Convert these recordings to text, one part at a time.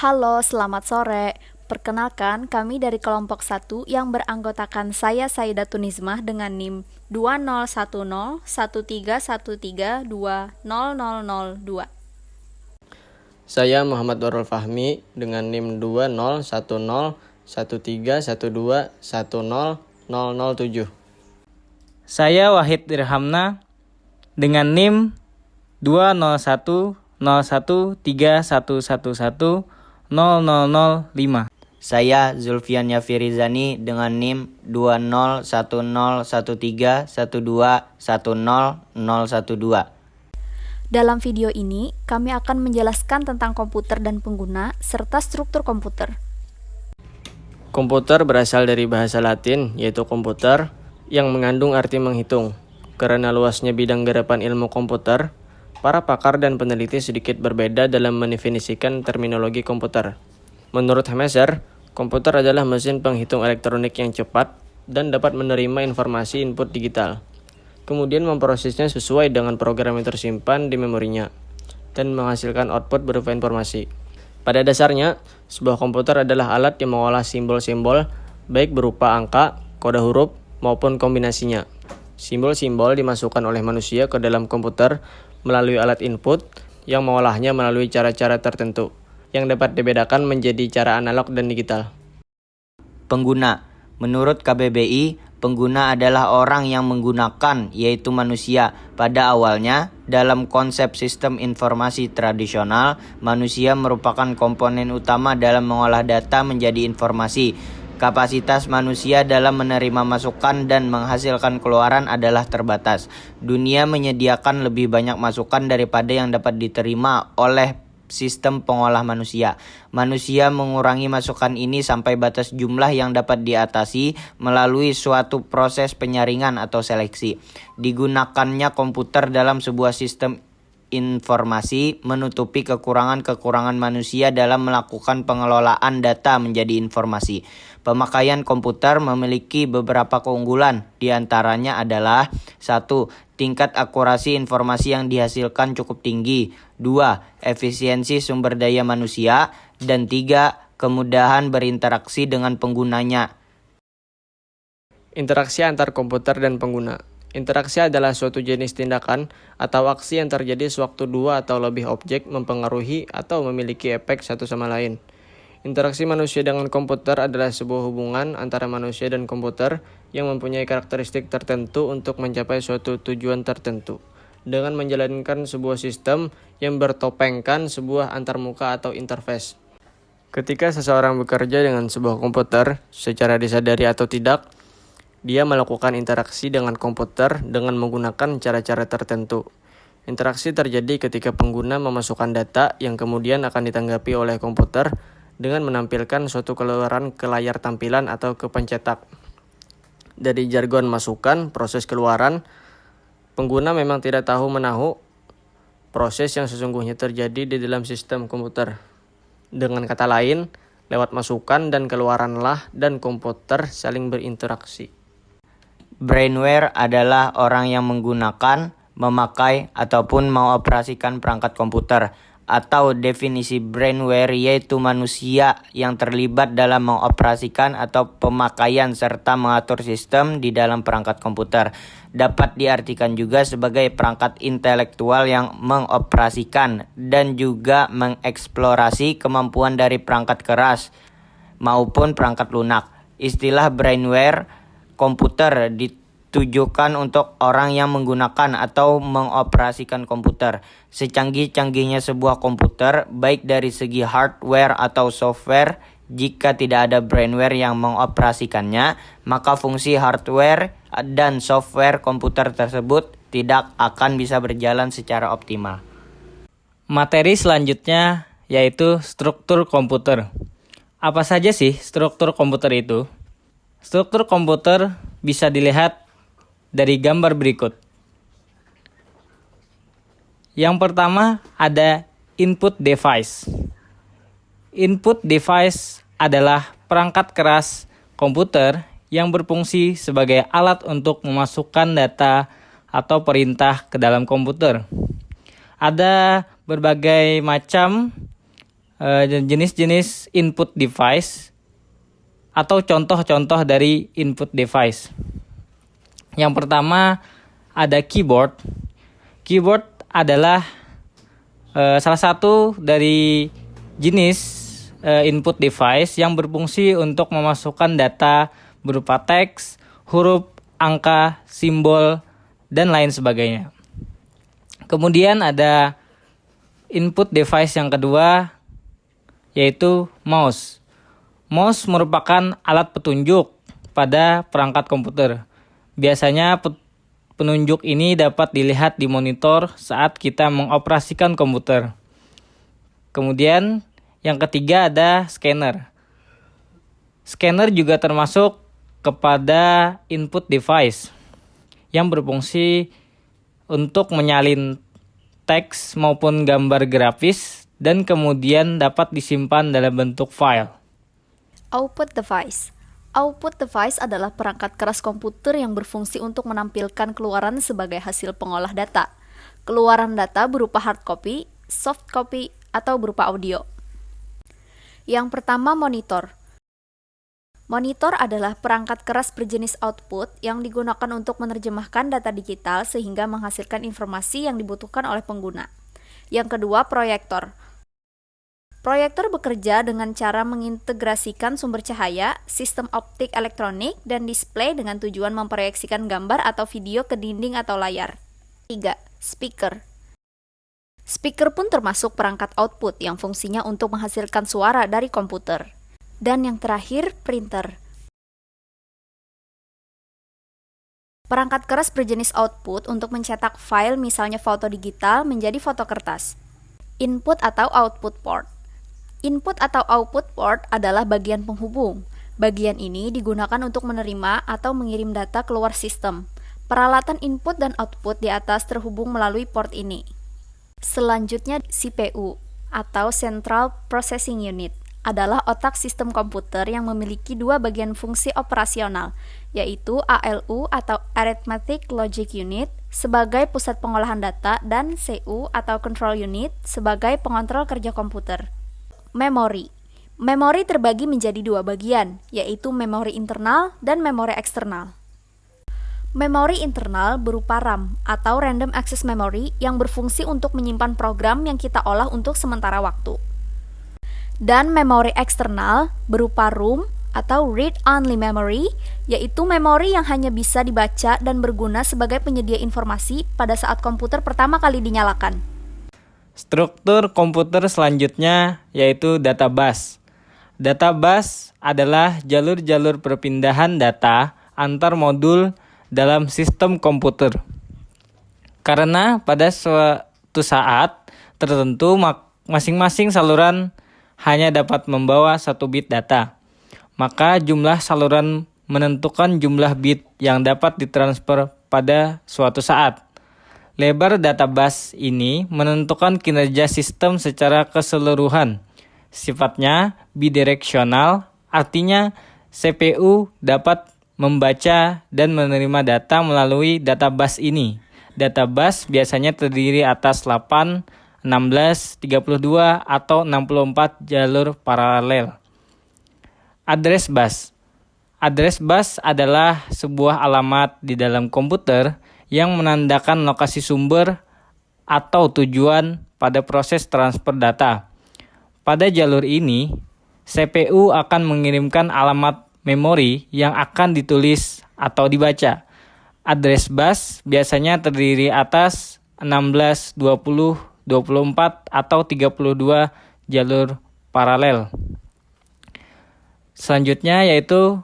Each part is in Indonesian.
Halo, selamat sore. Perkenalkan, kami dari kelompok 1 yang beranggotakan saya Saidatun Nizmah dengan NIM 20101313200002. Saya Muhammad Warul Fahmi dengan NIM 20101312100007. Saya Wahid Dirhamna dengan NIM 201013111100005. Saya Zulfian Yafirizani dengan NIM 20101312100012. Dalam video ini, kami akan menjelaskan tentang komputer dan pengguna, serta struktur komputer. Komputer berasal dari bahasa Latin, yaitu komputer, yang mengandung arti menghitung. Karena luasnya bidang garapan ilmu komputer, para pakar dan peneliti sedikit berbeda dalam mendefinisikan terminologi komputer. Menurut Hemesser, komputer adalah mesin penghitung elektronik yang cepat dan dapat menerima informasi input digital, kemudian memprosesnya sesuai dengan program yang tersimpan di memorinya, dan menghasilkan output berupa informasi. Pada dasarnya, sebuah komputer adalah alat yang mengolah simbol-simbol, baik berupa angka, kode huruf, maupun kombinasinya. Simbol-simbol dimasukkan oleh manusia ke dalam komputer melalui alat input yang mengolahnya melalui cara-cara tertentu, yang dapat dibedakan menjadi cara analog dan digital. Pengguna. Menurut KBBI, pengguna adalah orang yang menggunakan, yaitu manusia. Pada awalnya, dalam konsep sistem informasi tradisional, manusia merupakan komponen utama dalam mengolah data menjadi informasi. Kapasitas manusia dalam menerima masukan dan menghasilkan keluaran adalah terbatas. Dunia menyediakan lebih banyak masukan daripada yang dapat diterima oleh sistem pengolah manusia. Manusia mengurangi masukan ini sampai batas jumlah yang dapat diatasi melalui suatu proses penyaringan atau seleksi. Digunakannya komputer dalam sebuah sistem informasi menutupi kekurangan-kekurangan manusia dalam melakukan pengelolaan data menjadi informasi. Pemakaian komputer memiliki beberapa keunggulan, di antaranya adalah 1. Tingkat akurasi informasi yang dihasilkan cukup tinggi. 2. Efisiensi sumber daya manusia. Dan 3. Kemudahan berinteraksi dengan penggunanya. Interaksi antar komputer dan pengguna. Interaksi adalah suatu jenis tindakan atau aksi yang terjadi sewaktu dua atau lebih objek mempengaruhi atau memiliki efek satu sama lain. Interaksi manusia dengan komputer adalah sebuah hubungan antara manusia dan komputer yang mempunyai karakteristik tertentu untuk mencapai suatu tujuan tertentu, dengan menjalankan sebuah sistem yang bertopengkan sebuah antarmuka atau interface. Ketika seseorang bekerja dengan sebuah komputer, secara disadari atau tidak, dia melakukan interaksi dengan komputer dengan menggunakan cara-cara tertentu. Interaksi terjadi ketika pengguna memasukkan data yang kemudian akan ditanggapi oleh komputer dengan menampilkan suatu keluaran ke layar tampilan atau ke pencetak. Dari jargon masukan, proses keluaran, pengguna memang tidak tahu menahu proses yang sesungguhnya terjadi di dalam sistem komputer. Dengan kata lain, lewat masukan dan keluaranlah dan komputer saling berinteraksi. Brainware adalah orang yang menggunakan, memakai, ataupun mengoperasikan perangkat komputer. Atau definisi brainware yaitu manusia yang terlibat dalam mengoperasikan atau pemakaian serta mengatur sistem di dalam perangkat komputer. Dapat diartikan juga sebagai perangkat intelektual yang mengoperasikan dan juga mengeksplorasi kemampuan dari perangkat keras maupun perangkat lunak. Istilah brainware komputer ditujukan untuk orang yang menggunakan atau mengoperasikan komputer. Secanggih-canggihnya sebuah komputer, baik dari segi hardware atau software, jika tidak ada brainware yang mengoperasikannya, maka fungsi hardware dan software komputer tersebut tidak akan bisa berjalan secara optimal. Materi selanjutnya yaitu struktur komputer. Apa saja sih struktur komputer itu? Struktur komputer bisa dilihat dari gambar berikut. Yang pertama ada input device. Input device adalah perangkat keras komputer yang berfungsi sebagai alat untuk memasukkan data atau perintah ke dalam komputer. Ada berbagai macam jenis-jenis input device atau contoh-contoh dari input device. Yang pertama ada keyboard. Keyboard adalah salah satu dari jenis input device yang berfungsi untuk memasukkan data berupa teks, huruf, angka, simbol, dan lain sebagainya. Kemudian ada input device yang kedua, yaitu mouse. Mouse merupakan alat petunjuk pada perangkat komputer. Biasanya penunjuk ini dapat dilihat di monitor saat kita mengoperasikan komputer. Kemudian yang ketiga ada scanner. Scanner juga termasuk kepada input device yang berfungsi untuk menyalin teks maupun gambar grafis dan kemudian dapat disimpan dalam bentuk file. Output device. Output device adalah perangkat keras komputer yang berfungsi untuk menampilkan keluaran sebagai hasil pengolah data. Keluaran data berupa hard copy, soft copy, atau berupa audio. Yang pertama, monitor. Monitor adalah perangkat keras berjenis output yang digunakan untuk menerjemahkan data digital sehingga menghasilkan informasi yang dibutuhkan oleh pengguna. Yang kedua, proyektor. Proyektor bekerja dengan cara mengintegrasikan sumber cahaya, sistem optik elektronik, dan display dengan tujuan memproyeksikan gambar atau video ke dinding atau layar. 3. Speaker. Speaker pun termasuk perangkat output yang fungsinya untuk menghasilkan suara dari komputer. Dan yang terakhir, printer. Perangkat keras berjenis output untuk mencetak file misalnya foto digital menjadi foto kertas. Input atau output port. Input atau output port adalah bagian penghubung. Bagian ini digunakan untuk menerima atau mengirim data keluar sistem. Peralatan input dan output di atas terhubung melalui port ini. Selanjutnya, CPU atau Central Processing Unit adalah otak sistem komputer yang memiliki dua bagian fungsi operasional, yaitu ALU atau Arithmetic Logic Unit sebagai pusat pengolahan data dan CU atau Control Unit sebagai pengontrol kerja komputer. Memori. Memori terbagi menjadi dua bagian, yaitu memori internal dan memori eksternal. Memori internal berupa RAM atau Random Access Memory yang berfungsi untuk menyimpan program yang kita olah untuk sementara waktu. Dan memori eksternal berupa ROM atau Read-Only Memory, yaitu memori yang hanya bisa dibaca dan berguna sebagai penyedia informasi pada saat komputer pertama kali dinyalakan. Struktur komputer selanjutnya yaitu data bus. Data bus adalah jalur-jalur perpindahan data antar modul dalam sistem komputer. Karena pada suatu saat tertentu masing-masing saluran hanya dapat membawa 1 bit data, maka jumlah saluran menentukan jumlah bit yang dapat ditransfer pada suatu saat. Lebar data bus ini menentukan kinerja sistem secara keseluruhan. Sifatnya bidireksional, artinya CPU dapat membaca dan menerima data melalui data bus ini. Data bus biasanya terdiri atas 8, 16, 32, atau 64 jalur paralel. Address bus. Address bus adalah sebuah alamat di dalam komputer yang menandakan lokasi sumber atau tujuan pada proses transfer data. Pada jalur ini, CPU akan mengirimkan alamat memori yang akan ditulis atau dibaca. Address bus biasanya terdiri atas 16, 20, 24, atau 32 jalur paralel. Selanjutnya yaitu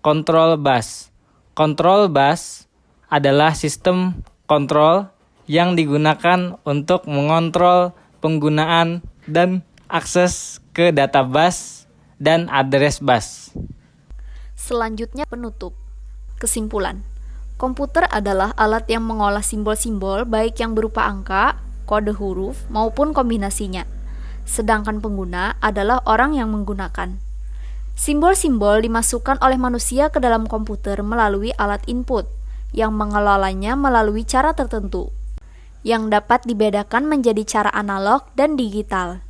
control bus. Control bus adalah sistem kontrol yang digunakan untuk mengontrol penggunaan dan akses ke data bus dan address bus. Selanjutnya, penutup. Kesimpulan. Komputer adalah alat yang mengolah simbol-simbol baik yang berupa angka, kode huruf, maupun kombinasinya. Sedangkan pengguna adalah orang yang menggunakan. Simbol-simbol dimasukkan oleh manusia ke dalam komputer melalui alat input, yang mengelolanya melalui cara tertentu, yang dapat dibedakan menjadi cara analog dan digital.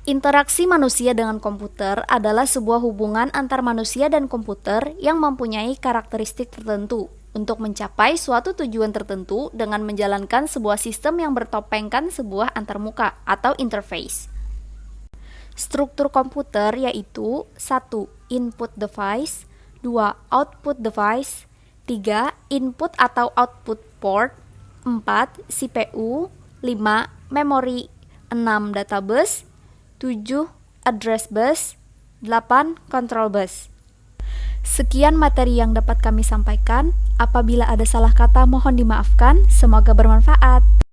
Interaksi manusia dengan komputer adalah sebuah hubungan antar manusia dan komputer yang mempunyai karakteristik tertentu untuk mencapai suatu tujuan tertentu dengan menjalankan sebuah sistem yang bertopengkan sebuah antarmuka atau interface. Struktur komputer yaitu 1. Input device, 2. Output device, 3. Input atau output port, 4. CPU, 5. Memori, 6. Data bus, 7. Address bus, 8. Control bus. Sekian materi yang dapat kami sampaikan. Apabila ada salah kata mohon dimaafkan. Semoga bermanfaat.